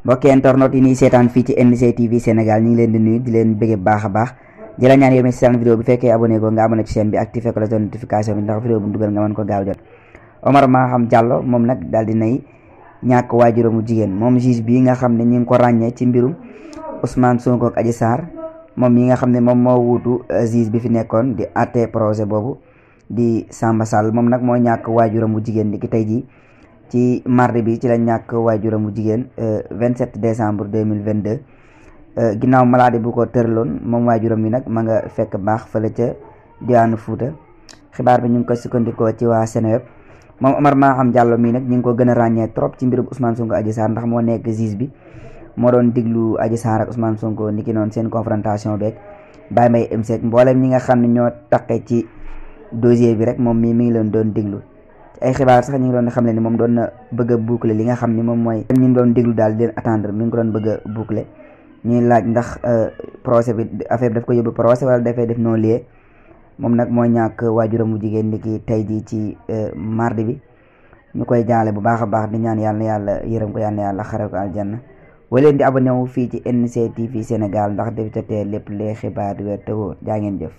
mbokki internet yi ni seetaan fii ci NC TV Sénégal ñu ngi leen di nuyu di leen bëgg baax a baax di la ñaan yow mi seetaan vidéo bi fekkee abonné ko nga abonné ci chaîne bi activé ko la notification bi ndax vidéo bu dugal nga mën ko gaaw jot. Omar Maham Diallo moom nag daal di nay ñàkk waajuramu jigéen moom juge bi nga xam ne ñi ngi ko ràññee ci mbirum Ousmane Sonko ak Adji Sarr moom mi nga xam ne moom moo wuutu juge bi fi nekkoon di àtte projet boobu di Samba Sall moom nag moo ñàkk waajuramu jigéen di ki tey jii ci mardi bi ci la ñàkk waajuramu jigéen 27 décembre 2022 ginnaaw maladie bu ko tëraloon moom waajuram bi nag ma nga fekk baax fële ca diwaanu Fuuta. xibaar bi ñu ngi ko sukkandikoo ci waa Seneweb. moom Omar Maham Diallo mii nag ñu ngi ko gën a ràññee trop ci mbirum Ousmane Sonko Adji Sarr ndax moo nekk juge bi moo doon diglu Adji Sarr ak Ousmane Sonko niki noonu seen confrontation beeg Baye Mbaye MC mboolem ñi nga xam ne ñoo taqe ci dossier bi rek moom mii mi ngi leen doon diglu. ay xibaar sax ñu ngi doon xam ne ni moom doon na bëgg a boucler li nga xam ni moom mooy ñu ngi doon déglu daal di leen attendre mi ngi ko doon bëgg a boucler ñuy laaj ndax procès bi affaire bi daf ko yóbbu procès wala dafay def non lieu moom nag moo ñàkk waajuramu jigéen ni ki tey jii ci mardi bi ñu koy jaale bu baax a baax di ñaan yàlla yërëm ko yàlla xare ko aljanna wala leen di abonné wu fii ci NC TV Sénégal ndax def jotee lépp les xibaar di wér te wóor jaa ngeen jëf.